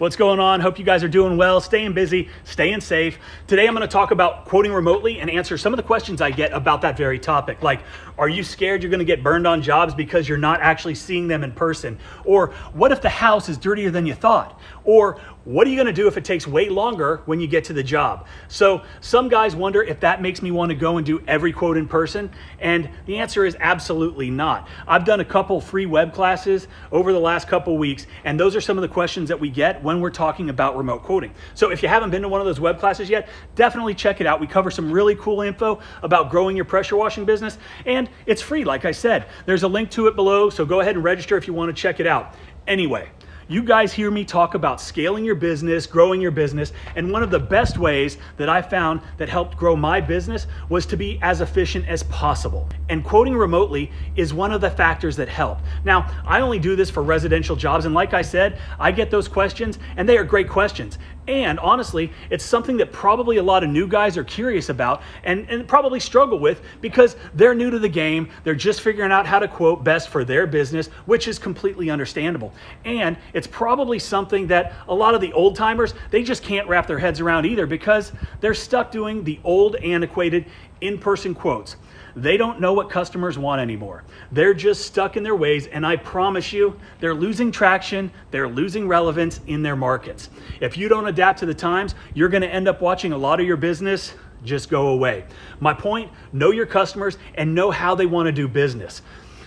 What's going on? Hope you guys are doing well, staying busy, staying safe. Today I'm going to talk about quoting remotely and answer some of the questions I get about that very topic. Like, are you scared you're going to get burned on jobs because you're not actually seeing them in person? Or what if the house is dirtier than you thought? Or what are you going to do if it takes way longer when you get to the job? So some guys wonder if that makes me want to go and do every quote in person, and the answer is absolutely not. I've done a couple free web classes over the last couple weeks, and those are some of the questions that we get when we're talking about remote quoting. So if you haven't been to one of those web classes yet, definitely check it out. We cover some really cool info about growing your pressure washing business, and it's free, like I said. There's a link to it below, so go ahead and register if you want to check it out. Anyway, you guys hear me talk about scaling your business, growing your business, and one of the best ways that I found that helped grow my business was to be as efficient as possible. And quoting remotely is one of the factors that help. Now, I only do this for residential jobs, and like I said, I get those questions, and they are great questions. And honestly, it's something that probably a lot of new guys are curious about and probably struggle with because they're new to the game. They're just figuring out how to quote best for their business, which is completely understandable. And it's probably something that a lot of the old timers, they just can't wrap their heads around either because they're stuck doing the old antiquated in-person quotes. They don't know what customers want anymore. They're just stuck in their ways, and I promise you, they're losing traction, they're losing relevance in their markets. If you don't adapt to the times, you're gonna end up watching a lot of your business just go away. My point, know your customers and know how they wanna do business.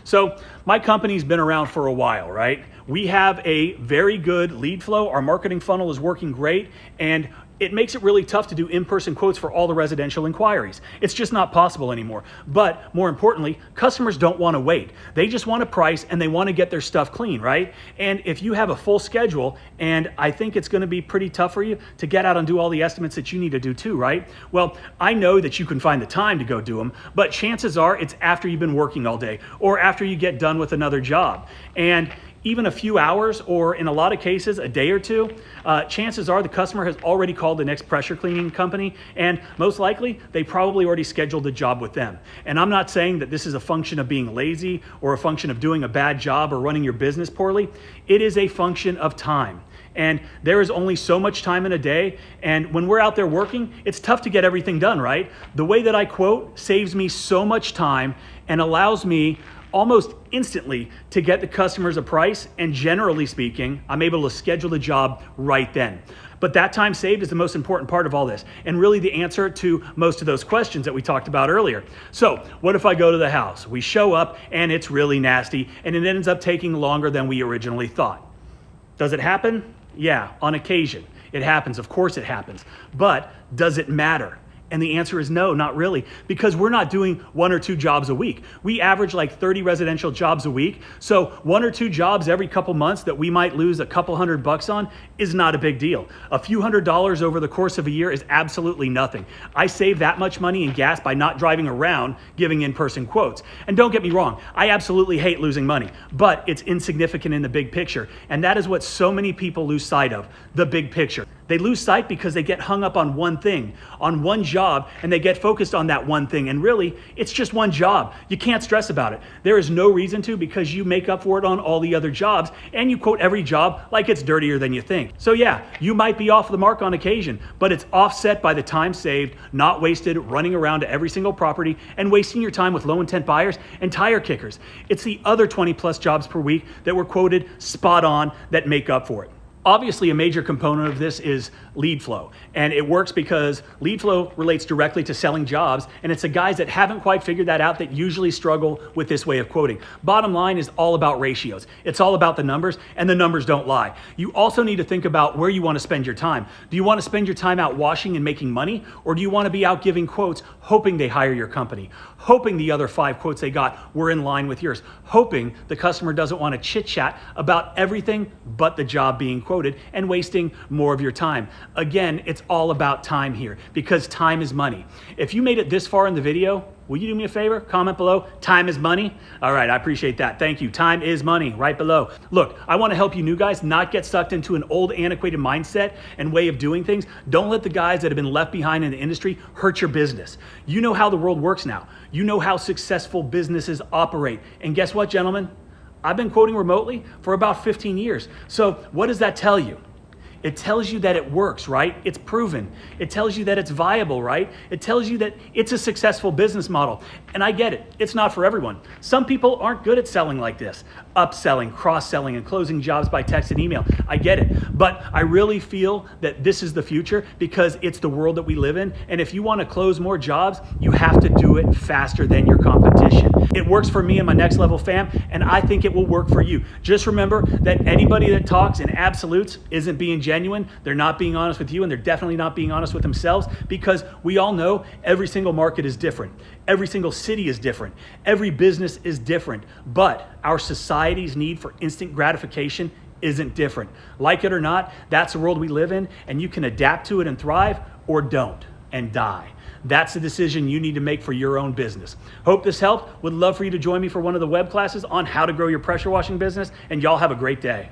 So my company's been around for a while, right? We have a very good lead flow. Our marketing funnel is working great, and it makes it really tough to do in-person quotes for all the residential inquiries. It's just not possible anymore. But more importantly, customers don't want to wait. They just want a price and they want to get their stuff clean, right? And if you have a full schedule, and I think it's going to be pretty tough for you to get out and do all the estimates that you need to do too, right? Well, I know that you can find the time to go do them, but chances are it's after you've been working all day or after you get done with another job. And even a few hours, or in a lot of cases, a day or two, chances are the customer has already called the next pressure cleaning company, and most likely, they probably already scheduled a job with them. And I'm not saying that this is a function of being lazy or a function of doing a bad job or running your business poorly. It is a function of time. And there is only so much time in a day, and when we're out there working, it's tough to get everything done, right? The way that I quote saves me so much time and allows me almost instantly to get the customers a price, and generally speaking, I'm able to schedule the job right then. But that time saved is the most important part of all this, and really the answer to most of those questions that we talked about earlier. So what if I go to the house? We show up and it's really nasty, and it ends up taking longer than we originally thought. Does it happen? Yeah, on occasion. It happens, of course it happens. But does it matter? And the answer is no, not really, because we're not doing 1 or 2 jobs a week. We average like 30 residential jobs a week. So 1 or 2 jobs every couple months that we might lose a couple $100 on is not a big deal. A few $100s over the course of a year is absolutely nothing. I save that much money in gas by not driving around giving in-person quotes. And don't get me wrong, I absolutely hate losing money, but it's insignificant in the big picture. And that is what so many people lose sight of, the big picture. They lose sight because they get hung up on one thing, on one job, and they get focused on that one thing. And really, it's just one job. You can't stress about it. There is no reason to, because you make up for it on all the other jobs, and you quote every job like it's dirtier than you think. So yeah, you might be off the mark on occasion, but it's offset by the time saved, not wasted running around to every single property and wasting your time with low intent buyers and tire kickers. It's the other 20 plus jobs per week that were quoted spot on that make up for it. Obviously, a major component of this is lead flow, and it works because lead flow relates directly to selling jobs, and it's the guys that haven't quite figured that out that usually struggle with this way of quoting. Bottom line is all about ratios. It's all about the numbers, and the numbers don't lie. You also need to think about where you want to spend your time. Do you want to spend your time out washing and making money, or do you want to be out giving quotes, hoping they hire your company, hoping the other 5 quotes they got were in line with yours, hoping the customer doesn't want to chit-chat about everything but the job being quoted, and wasting more of your time. Again, it's all about time here because time is money. If you made it this far in the video, will you do me a favor? Comment below, time is money. All right, I appreciate that. Thank you. Time is money right below. Look, I want to help you new guys not get sucked into an old antiquated mindset and way of doing things. Don't let the guys that have been left behind in the industry hurt your business. You know how the world works now. You know how successful businesses operate. And guess what, gentlemen? I've been quoting remotely for about 15 years. So what does that tell you? It tells you that it works, right? It's proven. It tells you that it's viable, right? It tells you that it's a successful business model. And I get it. It's not for everyone. Some people aren't good at selling like this. Upselling, cross-selling, and closing jobs by text and email. I get it. But I really feel that this is the future because it's the world that we live in. And if you want to close more jobs, you have to do it faster than your competition. It works for me and my Next Level fam, and I think it will work for you. Just remember that anybody that talks in absolutes isn't being genuine. They're not being honest with you, and they're definitely not being honest with themselves, because we all know every single market is different. Every single city is different. Every business is different. But our society's need for instant gratification isn't different. Like it or not, that's the world we live in, and you can adapt to it and thrive, or don't and die. That's the decision you need to make for your own business. Hope this helped. Would love for you to join me for one of the web classes on how to grow your pressure washing business, and y'all have a great day.